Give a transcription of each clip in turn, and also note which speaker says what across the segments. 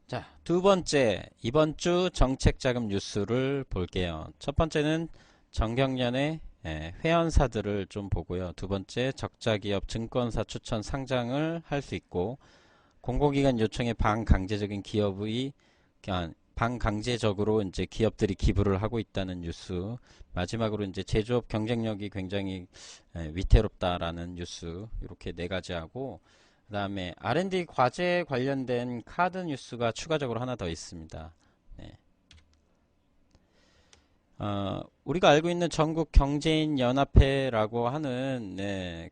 Speaker 1: 자, 두 번째, 이번 주 정책자금 뉴스를 볼게요. 첫 번째는 정경련의 회원사들을 좀 보고요. 두 번째, 적자기업 증권사 추천 상장을 할 수 있고, 공공기관 요청에 반강제적인 기업의, 반강제적으로 이제 기업들이 기부를 하고 있다는 뉴스. 마지막으로 이제 제조업 경쟁력이 굉장히 위태롭다라는 뉴스. 이렇게 네 가지 하고, 그 다음에 R&D 과제 관련된 카드 뉴스가 추가적으로 하나 더 있습니다. 네. 우리가 알고 있는 전국 경제인 연합회라고 하는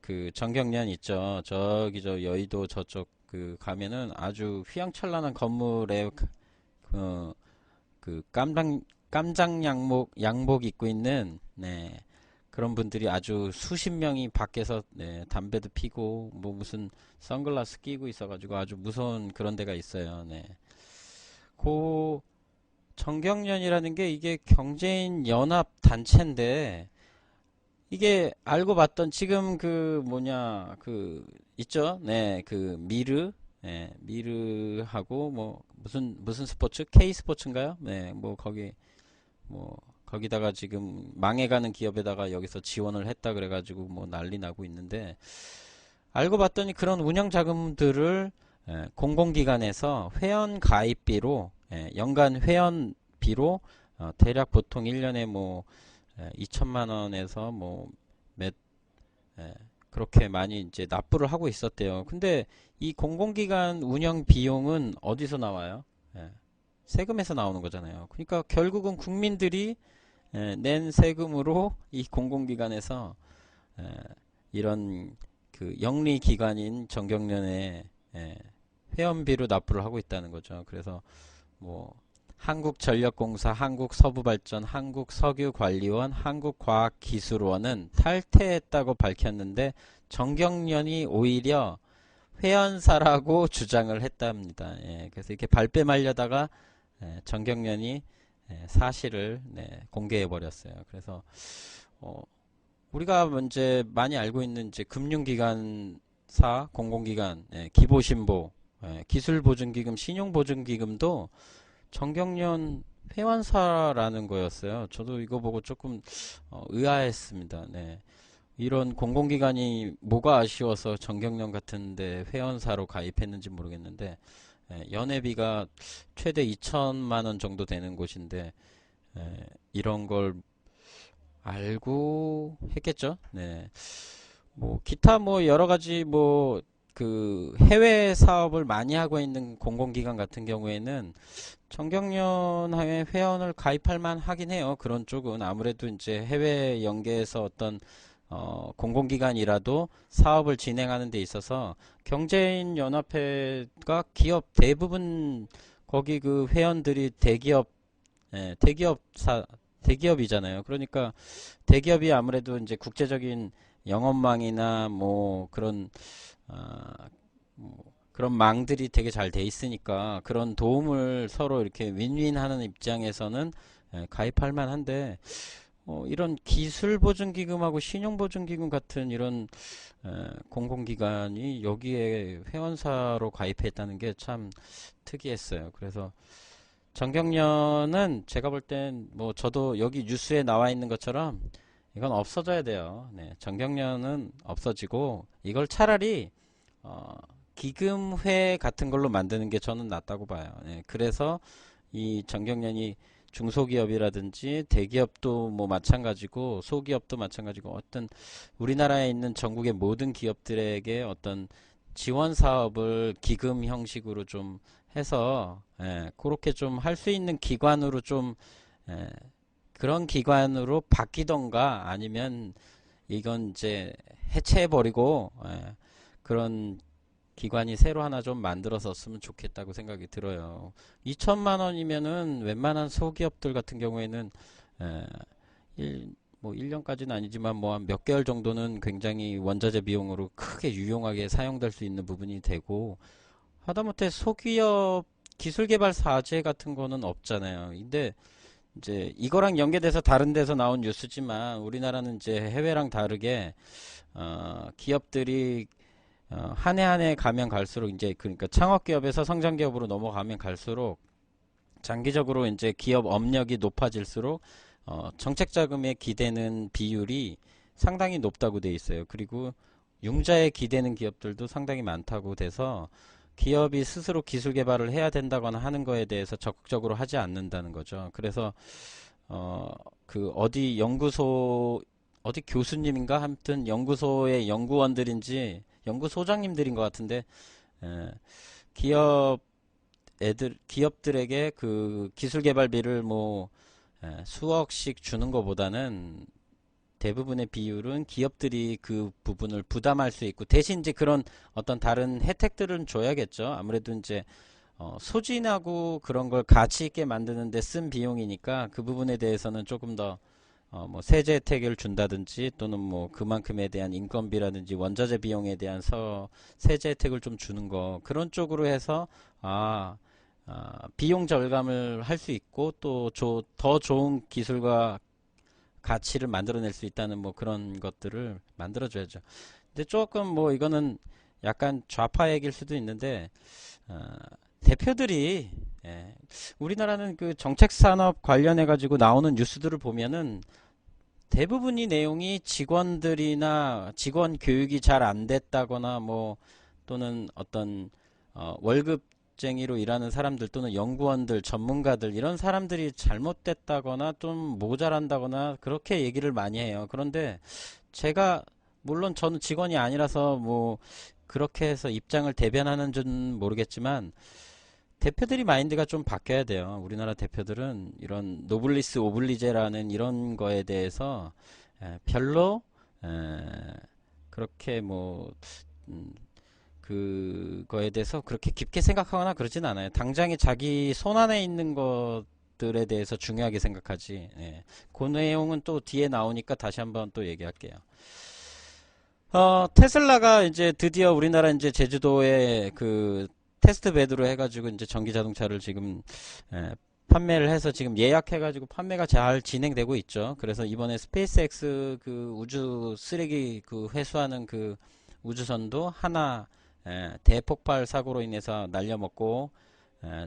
Speaker 1: 그 정경련 있죠. 저기 저 여의도 저쪽 그 가면은 아주 휘황찬란한 건물에 그, 그 깜장 양복 입고 있는 그런 분들이 아주 수십 명이 밖에서 담배도 피고 뭐 무슨 선글라스 끼고 있어가지고 아주 무서운 그런 데가 있어요. 네. 그 정경련이라는 게 이게 경제인 연합 단체인데 이게 알고 봤던 지금 그 뭐냐 그 있죠. 네, 그 미르 미르하고 뭐 무슨 스포츠 K 스포츠인가요? 네, 뭐 거기 뭐 거기다가 지금 망해가는 기업에다가 여기서 지원을 했다 그래가지고 뭐 난리 나고 있는데 알고 봤더니 그런 운영 자금들을 공공기관에서 회원 가입비로 연간 회원비로 대략 보통 1년에 뭐 2천만 원에서 뭐 몇 그렇게 많이 이제 납부를 하고 있었대요. 근데 이 공공기관 운영 비용은 어디서 나와요? 예, 세금에서 나오는 거잖아요. 그러니까 결국은 국민들이 낸 세금으로 이 공공기관에서 에, 이런 그 영리기관인 정경련에 에, 회원비로 납부를 하고 있다는 거죠. 그래서 뭐 한국전력공사, 한국서부발전, 한국석유관리원, 한국과학기술원은 탈퇴했다고 밝혔는데 정경련이 오히려 회원사라고 주장을 했답니다. 예, 그래서 이렇게 발뺌 하려다가 정경련이 사실을 공개해 버렸어요. 그래서 어, 우리가 이제 많이 알고 있는 이제 금융기관사, 공공기관, 기보신보, 기술보증기금, 신용보증기금도 정경련 회원사라는 거였어요. 저도 이거 보고 조금 의아했습니다. 네. 이런 공공기관이 뭐가 아쉬워서 정경련 같은데 회원사로 가입했는지 모르겠는데 연회비가 최대 2천만 원 정도 되는 곳인데 이런 걸 알고 했겠죠. 네. 뭐 기타 뭐 여러 가지 뭐 그 해외 사업을 많이 하고 있는 공공기관 같은 경우에는 정경련에 회원을 가입할 만 하긴 해요. 그런 쪽은 아무래도 이제 해외 연계에서 어떤 공공기관이라도 사업을 진행하는 데 있어서 경제인 연합회가 기업 대부분 거기 그 회원들이 대기업이잖아요. 그러니까 대기업이 아무래도 이제 국제적인 영업망이나 뭐 그런 뭐 그런 망들이 되게 잘 돼 있으니까 그런 도움을 서로 이렇게 윈윈하는 입장에서는 가입할 만한데 이런 기술보증기금하고 신용보증기금 같은 이런 공공기관이 여기에 회원사로 가입했다는 게 참 특이했어요. 그래서 정경련은 제가 볼 땐 뭐 저도 여기 뉴스에 나와 있는 것처럼 이건 없어져야 돼요. 네, 정경련은 없어지고 이걸 차라리 어, 기금회 같은 걸로 만드는 게 저는 낫다고 봐요. 네, 그래서 이 정경련이 중소기업이라든지 대기업도 뭐 마찬가지고 소기업도 마찬가지고 어떤 우리나라에 있는 전국의 모든 기업들에게 어떤 지원 사업을 기금 형식으로 좀 해서 그렇게 좀 할 수 있는 기관으로 좀 예, 그런 기관으로 바뀌던가 아니면 이건 이제 해체해버리고 그런 기관이 새로 하나 좀 만들어졌으면 좋겠다고 생각이 들어요. 2천만 원이면은 웬만한 소기업들 같은 경우에는 에, 뭐 1년까지는 아니지만 뭐 한 몇 개월 정도는 굉장히 원자재 비용으로 크게 유용하게 사용될 수 있는 부분이 되고 하다못해 소기업 기술개발사제 같은 거는 없잖아요. 근데 이제 이거랑 연계돼서 다른 데서 나온 뉴스지만 우리나라는 이제 해외랑 다르게 기업들이 한 해 한 해 가면 갈수록 이제 그러니까 창업 기업에서 성장 기업으로 넘어가면 갈수록 장기적으로 이제 기업 업력이 높아질수록 정책 자금에 기대는 비율이 상당히 높다고 돼 있어요. 그리고 융자에 기대는 기업들도 상당히 많다고 돼서 기업이 스스로 기술 개발을 해야 된다거나 하는 거에 대해서 적극적으로 하지 않는다는 거죠. 그래서 그 어디 연구소 어디 교수님인가 아무튼 연구소의 연구원들인지 연구소장님들인 것 같은데 에, 기업 기업들에게 그 기술 개발비를 뭐 수억씩 주는 것보다는 대부분의 비율은 기업들이 그 부분을 부담할 수 있고 대신 이제 그런 어떤 다른 혜택들은 줘야겠죠. 아무래도 이제 소진하고 그런 걸 가치 있게 만드는데 쓴 비용이니까 그 부분에 대해서는 조금 더 뭐 세제 혜택을 준다든지 또는 뭐 그만큼에 대한 인건비라든지 원자재 비용에 대한 세제 혜택을 좀 주는 거 그런 쪽으로 해서 비용 절감을 할 수 있고 또 더 좋은 기술과 가치를 만들어낼 수 있다는 뭐 그런 것들을 만들어줘야죠. 근데 조금 뭐 이거는 약간 좌파 얘기일 수도 있는데 대표들이 우리나라는 그 정책 산업 관련해 가지고 나오는 뉴스들을 보면은 대부분이 내용이 직원들이나 직원 교육이 잘 안 됐다거나 뭐 또는 어떤 월급쟁이로 일하는 사람들 또는 연구원들, 전문가들 이런 사람들이 잘못됐다거나 좀 모자란다거나 그렇게 얘기를 많이 해요. 그런데 제가 물론 저는 직원이 아니라서 뭐 그렇게 해서 입장을 대변하는 줄 모르겠지만 대표들이 마인드가 좀 바뀌어야 돼요. 우리나라 대표들은 이런 노블리스 오블리제라는 이런 거에 대해서 별로 그렇게 뭐 그거에 대해서 그렇게 깊게 생각하거나 그러진 않아요. 당장에 자기 손 안에 있는 것들에 대해서 중요하게 생각하지. 그 내용은 또 뒤에 나오니까 다시 한번 또 얘기할게요. 테슬라가 이제 드디어 우리나라 이제 제주도에 그 테스트 베드로 해가지고 이제 전기 자동차를 지금 판매를 해서 지금 예약해가지고 판매가 잘 진행되고 있죠. 그래서 이번에 스페이스X 그 우주 쓰레기 그 회수하는 그 우주선도 하나 대폭발 사고로 인해서 날려먹고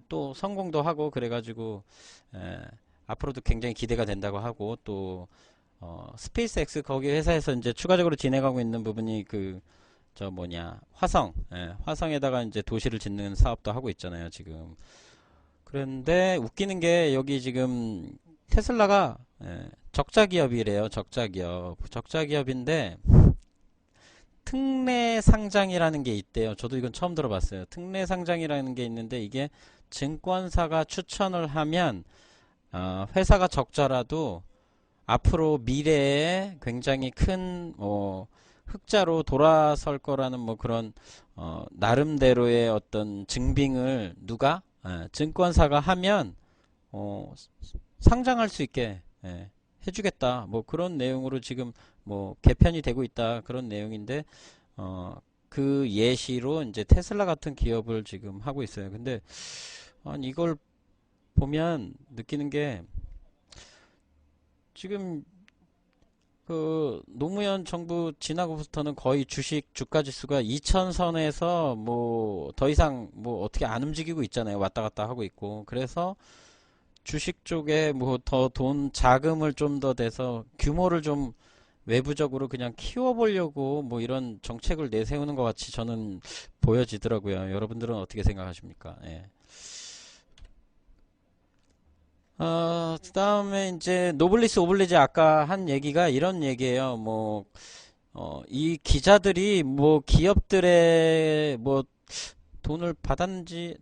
Speaker 1: 또 성공도 하고 그래가지고 앞으로도 굉장히 기대가 된다고 하고 또 스페이스X 거기 회사에서 이제 추가적으로 진행하고 있는 부분이 그 저 뭐냐 화성 화성에다가 이제 도시를 짓는 사업도 하고 있잖아요 지금. 그런데 웃기는 게 여기 지금 테슬라가 적자 기업이래요. 적자 기업인데 특례 상장이라는 게 있대요. 저도 이건 처음 들어봤어요. 특례 상장이라는 게 있는데 이게 증권사가 추천을 하면 회사가 적자라도 앞으로 미래에 굉장히 큰 흑자로 돌아설 거라는 뭐 그런 나름대로의 어떤 증빙을 누가 증권사가 하면 상장할 수 있게 해주겠다. 뭐 그런 내용으로 지금 뭐 개편이 되고 있다. 그런 내용인데 그 예시로 이제 테슬라 같은 기업을 지금 하고 있어요. 근데 이걸 보면 느끼는 게 지금 그 노무현 정부 지나고부터는 거의 주식 주가 지수가 2000선에서 뭐 더 이상 뭐 어떻게 안 움직이고 있잖아요. 왔다 갔다 하고 있고. 그래서 주식 쪽에 뭐 더 돈 자금을 좀 더 대서 규모를 좀 외부적으로 그냥 키워보려고 뭐 이런 정책을 내세우는 것 같이 저는 보여지더라고요. 여러분들은 어떻게 생각하십니까? 예. 그다음에 이제 노블리스 오블리제 아까 한 얘기가 이런 얘기예요. 뭐, 이 기자들이 뭐 기업들의 뭐 돈을 받았는지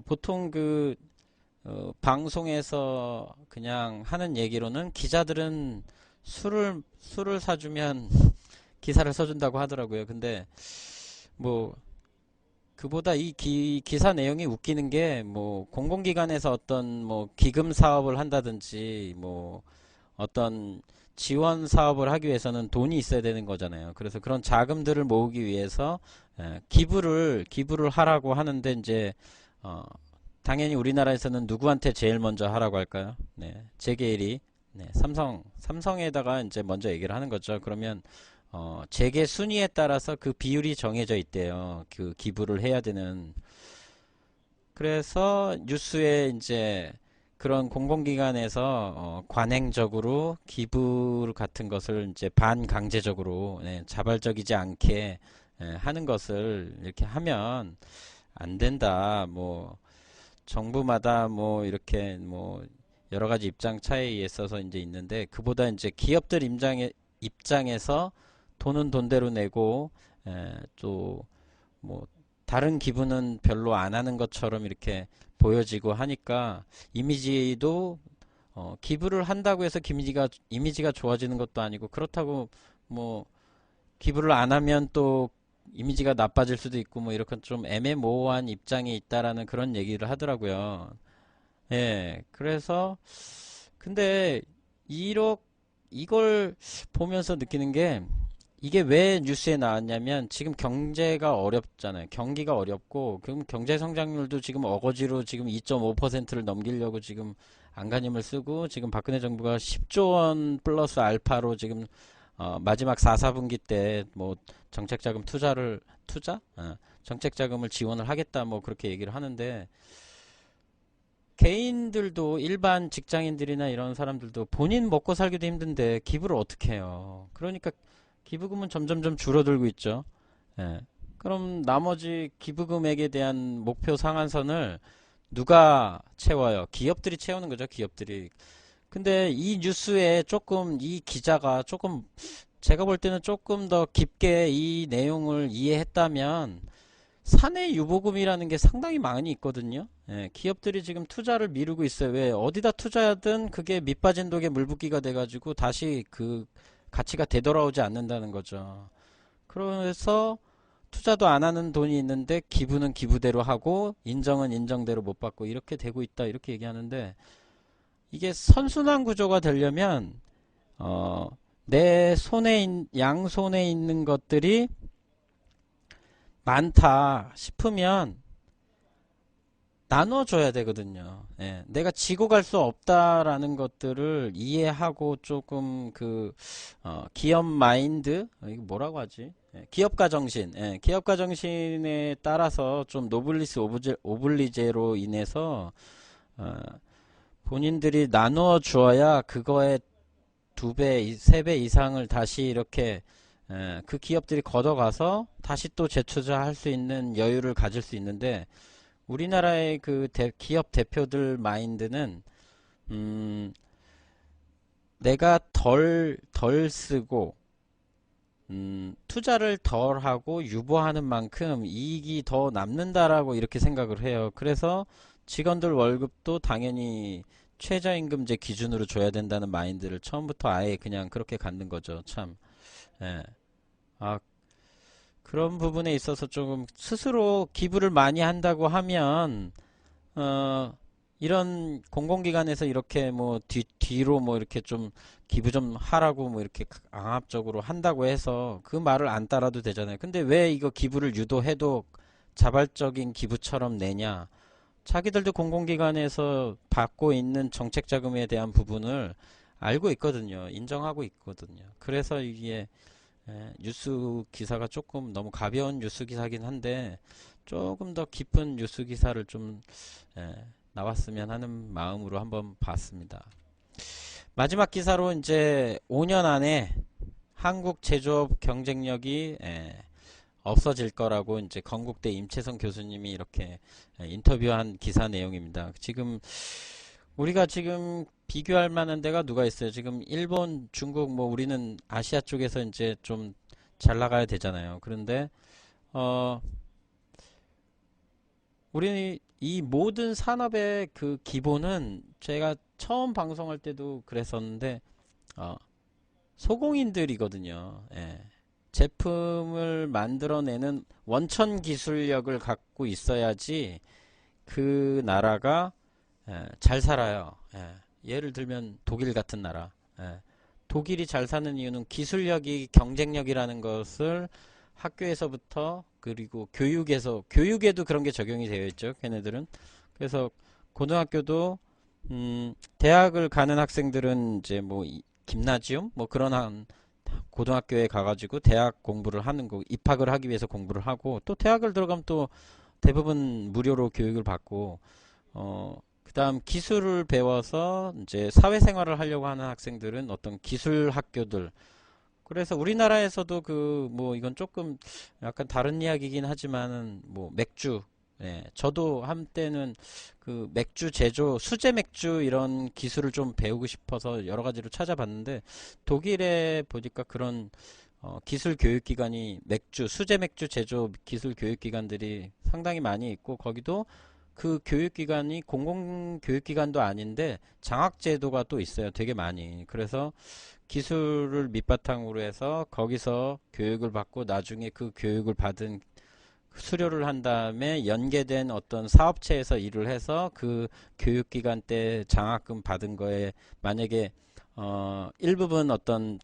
Speaker 1: 보통 그 방송에서 그냥 하는 얘기로는 기자들은 술을 사주면 기사를 써준다고 하더라고요. 근데 뭐 그보다 이 기사 내용이 웃기는 게 뭐 공공기관에서 어떤 뭐 기금 사업을 한다든지 뭐 어떤 지원 사업을 하기 위해서는 돈이 있어야 되는 거잖아요. 그래서 그런 자금들을 모으기 위해서 기부를 하라고 하는데 이제 어, 당연히 우리나라에서는 누구한테 제일 먼저 하라고 할까요? 네, 재계일이 네, 삼성에다가 이제 먼저 얘기를 하는 거죠. 그러면 재계 순위에 따라서 그 비율이 정해져 있대요. 그 기부를 해야 되는. 그래서 뉴스에 이제 그런 공공기관에서 관행적으로 기부 같은 것을 이제 반강제적으로 자발적이지 않게 하는 것을 이렇게 하면 안 된다. 뭐 정부마다 뭐 이렇게 뭐 여러 가지 입장 차이에 있어서 이제 있는데 그보다 이제 기업들 입장에서 돈은 돈대로 내고 또 뭐 다른 기부는 별로 안 하는 것처럼 이렇게 보여지고 하니까 이미지도 기부를 한다고 해서 이미지가 좋아지는 것도 아니고 그렇다고 뭐 기부를 안 하면 또 이미지가 나빠질 수도 있고 뭐 이렇게 좀 애매모호한 입장에 있다라는 그런 얘기를 하더라고요. 예, 그래서 근데 이러 이걸 보면서 느끼는 게 이게 왜 뉴스에 나왔냐면 지금 경제가 어렵잖아요. 경기가 어렵고 그럼 경제 성장률도 지금 어거지로 지금 2.5%를 넘기려고 지금 안간힘을 쓰고 지금 박근혜 정부가 10조 원 플러스 알파로 지금 마지막 4, 4분기 때 뭐 정책자금 정책자금을 지원을 하겠다 뭐 그렇게 얘기를 하는데 개인들도 일반 직장인들이나 이런 사람들도 본인 먹고 살기도 힘든데 기부를 어떻게 해요? 그러니까 기부금은 점점점 줄어들고 있죠. 예. 그럼 나머지 기부금액에 대한 목표 상한선을 누가 채워요? 기업들이 채우는 거죠, 기업들이. 근데 이 뉴스에 조금 이 기자가 조금 제가 볼 때는 조금 더 깊게 이 내용을 이해했다면 사내 유보금이라는 게 상당히 많이 있거든요. 예, 기업들이 지금 투자를 미루고 있어요. 왜? 어디다 투자하든 그게 밑빠진 독에 물붓기가 돼가지고 다시 그 가치가 되돌아오지 않는다는 거죠. 그래서 투자도 안 하는 돈이 있는데 기부는 기부대로 하고 인정은 인정대로 못 받고 이렇게 되고 있다 이렇게 얘기하는데 이게 선순환 구조가 되려면 내 양손에 있는 것들이 많다 싶으면 나눠줘야 되거든요. 예, 내가 지고 갈 수 없다라는 것들을 이해하고 조금 기업 마인드, 이거 뭐라고 하지? 예, 기업가 정신, 기업가 정신에 따라서 좀 노블리스 오블리제로 인해서 어, 본인들이 나누어 주어야 그거에 2배, 3배 이상을 다시 이렇게 그 기업들이 걷어가서 다시 또 재투자할 수 있는 여유를 가질 수 있는데 우리나라의 기업 대표들 마인드는 내가 덜 쓰고 투자를 덜 하고 유보하는 만큼 이익이 더 남는다라고 이렇게 생각을 해요. 그래서 직원들 월급도 당연히 최저임금제 기준으로 줘야 된다는 마인드를 처음부터 아예 그냥 그렇게 갖는 거죠. 참. 예. 아, 그런 부분에 있어서 조금 스스로 기부를 많이 한다고 하면 이런 공공기관에서 이렇게 뭐 뒤로 뭐 이렇게 좀 기부 좀 하라고 뭐 이렇게 강압적으로 한다고 해서 그 말을 안 따라도 되잖아요. 근데 왜 이거 기부를 유도해도 자발적인 기부처럼 내냐? 자기들도 공공기관에서 받고 있는 정책 자금에 대한 부분을 알고 있거든요. 인정하고 있거든요. 그래서 이게 뉴스 기사가 조금 너무 가벼운 뉴스 기사긴 한데 조금 더 깊은 뉴스 기사를 좀 나왔으면 하는 마음으로 한번 봤습니다. 마지막 기사로 이제 5년 안에 한국 제조업 경쟁력이 없어질 거라고 이제 건국대 임채성 교수님이 이렇게 인터뷰한 기사 내용입니다. 우리가 지금 비교할 만한 데가 누가 있어요? 지금 일본, 중국, 뭐 우리는 아시아 쪽에서 이제 좀 잘 나가야 되잖아요. 그런데 우리 이 모든 산업의 그 기본은 제가 처음 방송할 때도 그랬었는데 소공인들이거든요. 예. 제품을 만들어내는 원천 기술력을 갖고 있어야지 그 나라가 잘 살아요. 예를 들면 독일 같은 나라. 독일이 잘 사는 이유는 기술력이 경쟁력이라는 것을 학교에서부터 그리고 교육에도 그런 게 적용이 되어 있죠. 걔네들은. 그래서 고등학교도 대학을 가는 학생들은 이제 뭐 김나지움 뭐 그런 고등학교에 가가지고 대학 공부를 하는 거, 입학을 하기 위해서 공부를 하고, 또 대학을 들어가면 또 대부분 무료로 교육을 받고, 그다음 기술을 배워서 이제 사회생활을 하려고 하는 학생들은 어떤 기술 학교들. 그래서 우리나라에서도 그 뭐 이건 조금 약간 다른 이야기긴 하지만은 뭐 맥주, 예, 저도 한때는 그 맥주 제조, 수제 맥주 이런 기술을 좀 배우고 싶어서 여러 가지로 찾아봤는데 독일에 보니까 그런 기술 교육기관이 맥주, 수제 맥주 제조 기술 교육기관들이 상당히 많이 있고 거기도 그 교육기관이 공공교육기관도 아닌데 장학제도가 또 있어요. 되게 많이. 그래서 기술을 밑바탕으로 해서 거기서 교육을 받고 나중에 그 교육을 받은 수료를 한 다음에 연계된 어떤 사업체에서 일을 해서 그 교육기간 때 장학금 받은 거에 만약에 일부분 어떤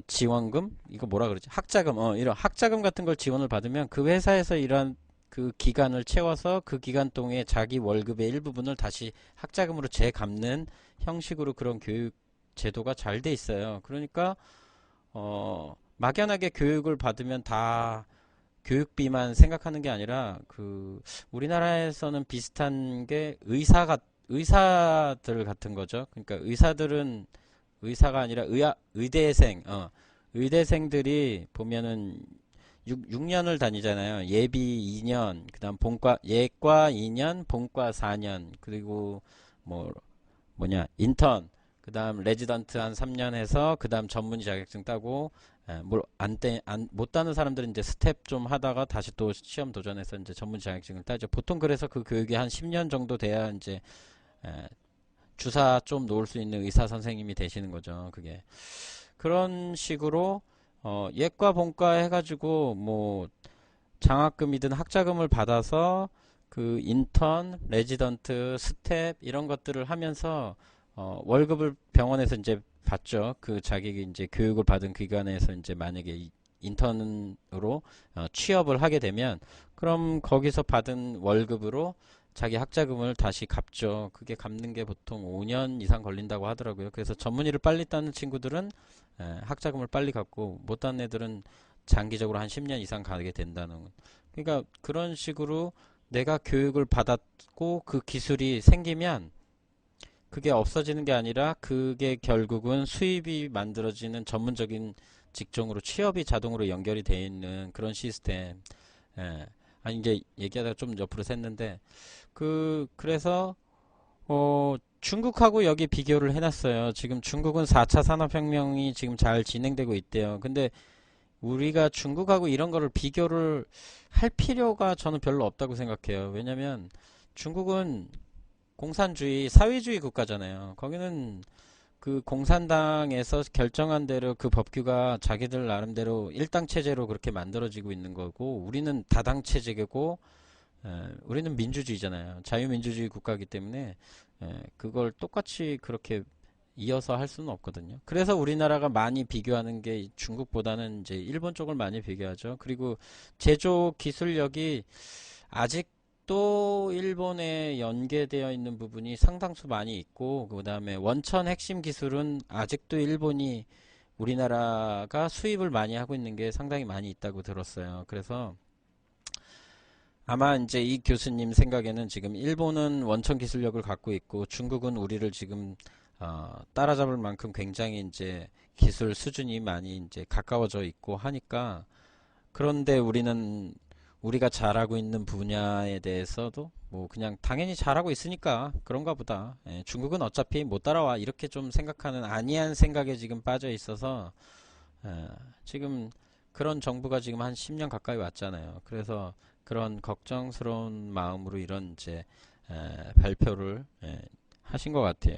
Speaker 1: 지원금 이거 뭐라 그러지 학자금 이런 학자금 같은 걸 지원을 받으면 그 회사에서 일한 그 기간을 채워서 그 기간 동안 자기 월급의 일부분을 다시 학자금으로 재갚는 형식으로 그런 교육 제도가 잘 돼 있어요. 그러니까 막연하게 교육을 받으면 다 교육비만 생각하는 게 아니라 그 우리나라에서는 비슷한 게 의사들 같은 거죠. 그러니까 의사들은 의사가 아니라 의대생 의대생들이 보면은 6년을 다니잖아요. 예비 2년, 그다음 본과 예과 2년, 본과 4년, 그리고 뭐 뭐냐 인턴, 그다음 레지던트 한 3년 해서 그다음 전문의 자격증 따고 못 따는 사람들은 이제 스텝 좀 하다가 다시 또 시험 도전해서 이제 전문 자격증을 따죠. 보통 그래서 그 교육이 한 10년 정도 돼야 이제 에, 주사 좀 놓을 수 있는 의사 선생님이 되시는 거죠. 그게 그런 식으로 예과 본과 해가지고 뭐 장학금이든 학자금을 받아서 그 인턴, 레지던트, 스텝 이런 것들을 하면서 월급을 병원에서 이제 받죠. 그 자기 이제 교육을 받은 기관에서 이제 만약에 인턴으로 취업을 하게 되면 그럼 거기서 받은 월급으로 자기 학자금을 다시 갚죠. 그게 갚는 게 보통 5년 이상 걸린다고 하더라고요. 그래서 전문의를 빨리 따는 친구들은 학자금을 빨리 갚고 못 따는 애들은 장기적으로 한 10년 이상 가게 된다는. 그러니까 그런 식으로 내가 교육을 받았고 그 기술이 생기면 그게 없어지는 게 아니라 그게 결국은 수입이 만들어지는 전문적인 직종으로 취업이 자동으로 연결이 되어 있는 그런 시스템. 예. 아니 이제 얘기하다가 좀 옆으로 샜는데 그래서 중국하고 여기 비교를 해놨어요. 지금 중국은 4차 산업혁명이 지금 잘 진행되고 있대요. 근데 우리가 중국하고 이런 거를 비교를 할 필요가 저는 별로 없다고 생각해요. 왜냐면 중국은 공산주의, 사회주의 국가잖아요. 거기는 그 공산당에서 결정한 대로 그 법규가 자기들 나름대로 일당 체제로 그렇게 만들어지고 있는 거고, 우리는 다당 체제고, 우리는 민주주의잖아요. 자유민주주의 국가이기 때문에 그걸 똑같이 그렇게 이어서 할 수는 없거든요. 그래서 우리나라가 많이 비교하는 게 중국보다는 이제 일본 쪽을 많이 비교하죠. 그리고 제조 기술력이 아직도 일본에 연계되어 있는 부분이 상당수 많이 있고, 그 다음에 원천 핵심 기술은 아직도 일본이 우리나라가 수입을 많이 하고 있는 게 상당히 많이 있다고 들었어요. 그래서 아마 이제 이 교수님 생각에는 지금 일본은 원천 기술력을 갖고 있고 중국은 우리를 지금 따라잡을 만큼 굉장히 이제 기술 수준이 많이 이제 가까워져 있고 하니까, 그런데 우리가 잘하고 있는 분야에 대해서도 뭐 그냥 당연히 잘하고 있으니까 그런가 보다. 중국은 어차피 못 따라와 이렇게 좀 생각하는 안이한 생각에 지금 빠져 있어서 지금 그런 정부가 지금 한 10년 가까이 왔잖아요. 그래서 그런 걱정스러운 마음으로 이런 이제 발표를 하신 것 같아요.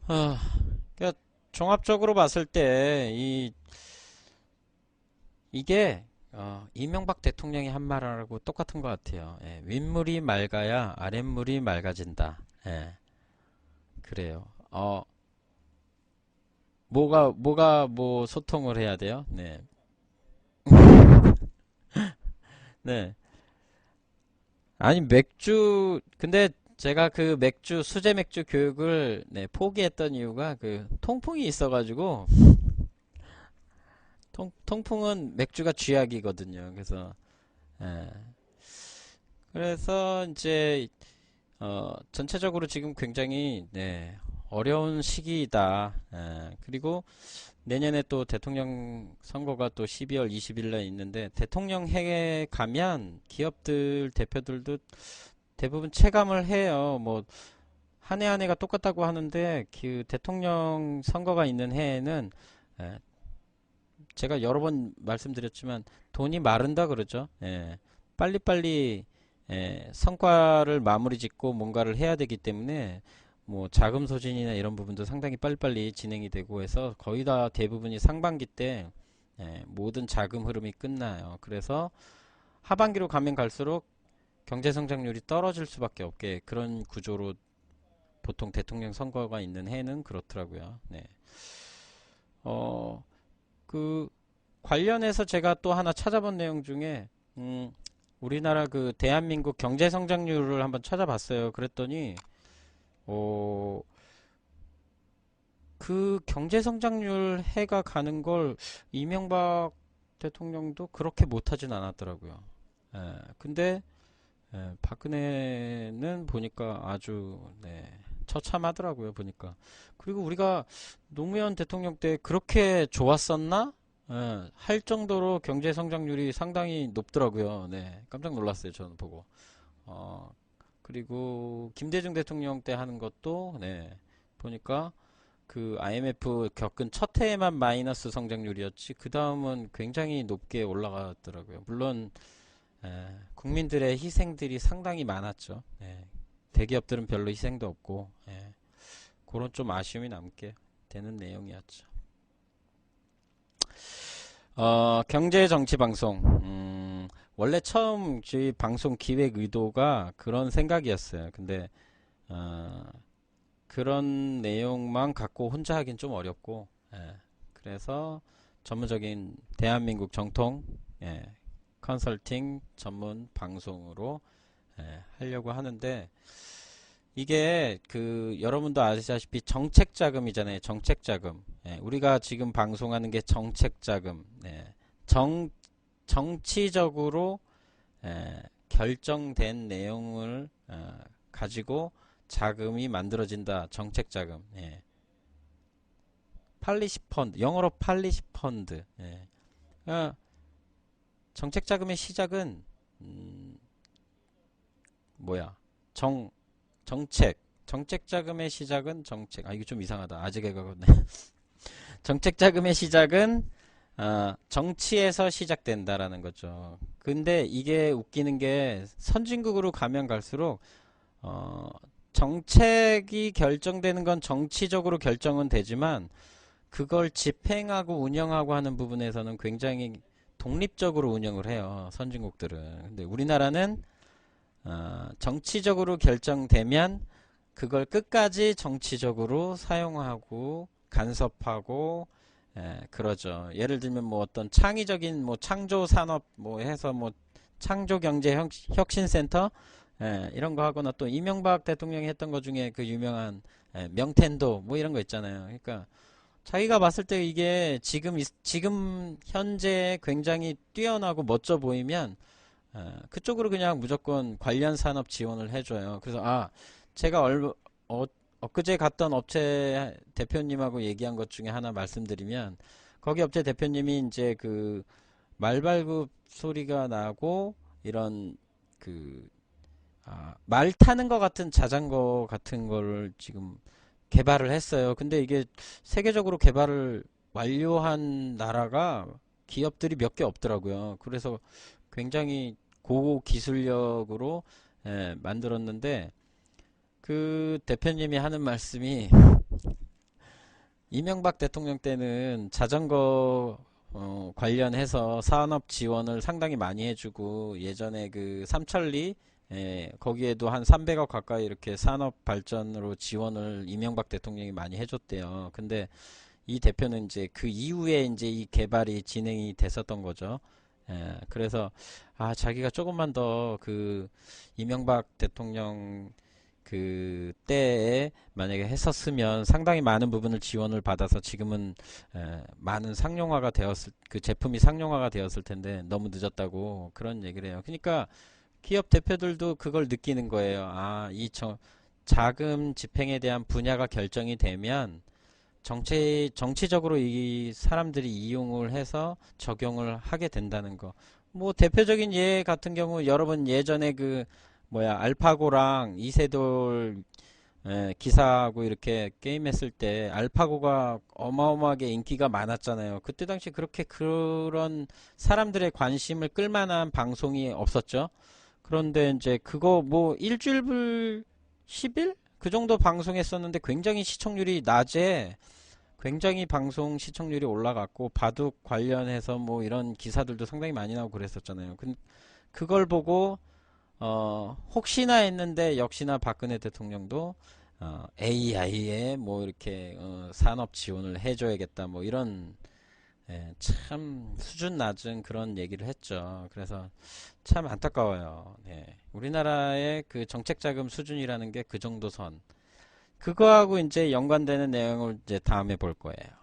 Speaker 1: 그러니까 종합적으로 봤을 때 이게 이명박 대통령이 한 말하고 똑같은 것 같아요. 윗물이 맑아야 아랫물이 맑아진다. 그래요. 뭐가 소통을 해야 돼요? 네. 네. 아니, 근데 제가 그 수제 맥주 교육을 포기했던 이유가 그 통풍이 있어가지고, 통풍은 맥주가 쥐약이거든요. 그래서 예. 그래서 이제 전체적으로 지금 굉장히 네, 어려운 시기이다. 예. 그리고 내년에 또 대통령 선거가 또 12월 20일 날 있는데 대통령 해에 가면 기업들 대표들도 대부분 체감을 해요. 뭐 한 해 한 해가 똑같다고 하는데 그 대통령 선거가 있는 해에는 예, 제가 여러 번 말씀드렸지만 돈이 마른다 그러죠. 예, 빨리빨리 성과를 마무리 짓고 뭔가를 해야 되기 때문에 뭐 자금 소진이나 이런 부분도 상당히 빨리빨리 진행이 되고 해서 거의 다 대부분이 상반기 때 모든 자금 흐름이 끝나요. 그래서 하반기로 가면 갈수록 경제 성장률이 떨어질 수밖에 없게 그런 구조로 보통 대통령 선거가 있는 해는 그렇더라고요. 네. 그 관련해서 제가 또 하나 찾아본 내용 중에 우리나라 그 대한민국 경제 성장률을 한번 찾아봤어요. 그랬더니 어, 그 경제 성장률 해가 가는 걸 이명박 대통령도 그렇게 못하진 않았더라고요. 근데 박근혜는 보니까 아주 네, 처참하더라고요. 보니까. 그리고 우리가 노무현 대통령 때 그렇게 좋았었나? 할 정도로 경제 성장률이 상당히 높더라고요. 네, 깜짝 놀랐어요. 저는 보고. 어, 그리고 김대중 대통령 때 하는 것도 네, 보니까 그 IMF 겪은 첫 해에만 마이너스 성장률이었지 그 다음은 굉장히 높게 올라가더라고요. 물론 국민들의 희생들이 상당히 많았죠. 대기업들은 별로 희생도 없고 그런 좀 아쉬움이 남게 되는 내용이었죠. 경제정치방송 원래 처음 저희 방송 기획 의도가 그런 생각이었어요. 근데 그런 내용만 갖고 혼자 하긴 좀 어렵고 그래서 전문적인 대한민국 정통 컨설팅 전문 방송으로 하려고 하는데 이게 그 여러분도 아시다시피 정책 자금이잖아요. 정책 자금. 우리가 지금 방송하는 게 정책 자금. 정치적으로 결정된 내용을 가지고 자금이 만들어진다. 정책 자금. 팔리시 펀드. 영어로 팔리시 펀드. 정책 자금의 시작은 뭐야? 정책 자금의 시작은 정책. 이거 좀 이상하다. 아직 애가거든. 정책 자금의 시작은 정치에서 시작된다라는 거죠. 근데 이게 웃기는 게 선진국으로 가면 갈수록 정책이 결정되는 건 정치적으로 결정은 되지만 그걸 집행하고 운영하고 하는 부분에서는 굉장히 독립적으로 운영을 해요. 선진국들은. 근데 우리나라는 정치적으로 결정되면 그걸 끝까지 정치적으로 사용하고 간섭하고 그러죠. 예를 들면 뭐 어떤 창의적인 뭐 창조 산업 뭐 해서 뭐 창조 경제 혁신센터 이런 거 하거나 또 이명박 대통령이 했던 것 중에 그 유명한 명텐도 뭐 이런 거 있잖아요. 그러니까 자기가 봤을 때 이게 지금 현재 굉장히 뛰어나고 멋져 보이면 그쪽으로 그냥 무조건 관련 산업 지원을 해줘요. 그래서 제가 엊그제 갔던 업체 대표님하고 얘기한 것 중에 하나 말씀드리면 거기 업체 대표님이 이제 그 말발굽 소리가 나고 이런 그 말 타는 것 같은 자전거 같은 거를 지금 개발을 했어요. 근데 이게 세계적으로 개발을 완료한 나라가 기업들이 몇 개 없더라고요. 그래서 굉장히 고기술력으로 만들었는데 그 대표님이 하는 말씀이 이명박 대통령 때는 자전거 관련해서 산업 지원을 상당히 많이 해주고 예전에 그 삼천리 거기에도 한 300억 가까이 이렇게 산업 발전으로 지원을 이명박 대통령이 많이 해줬대요. 근데 이 대표는 이제 그 이후에 이제 이 개발이 진행이 됐었던 거죠. 그래서 자기가 조금만 더 그 이명박 대통령 그때에 만약에 했었으면 상당히 많은 부분을 지원을 받아서 지금은 많은 상용화가 되었을 그 제품이 상용화가 되었을 텐데 너무 늦었다고 그런 얘기를 해요. 그러니까 기업 대표들도 그걸 느끼는 거예요. 아, 자금 집행에 대한 분야가 결정이 되면 정치적으로 이 사람들이 이용을 해서 적용을 하게 된다는 거. 뭐 대표적인 예 같은 경우 여러분 예전에 그 뭐야 알파고랑 이세돌 기사하고 이렇게 게임했을 때 알파고가 어마어마하게 인기가 많았잖아요. 그때 당시 그렇게 그런 사람들의 관심을 끌만한 방송이 없었죠. 그런데 이제 그거 뭐 일주일 10일? 그 정도 방송했었는데 굉장히 시청률이 낮에 굉장히 방송 시청률이 올라갔고 바둑 관련해서 뭐 이런 기사들도 상당히 많이 나오고 그랬었잖아요. 그걸 보고 혹시나 했는데 역시나 박근혜 대통령도 AI에 뭐 이렇게 산업 지원을 해줘야겠다 뭐 이런 참 수준 낮은 그런 얘기를 했죠. 그래서 참 안타까워요. 네. 우리나라의 그 정책 자금 수준이라는 게 그 정도 선. 그거하고 이제 연관되는 내용을 이제 다음에 볼 거예요.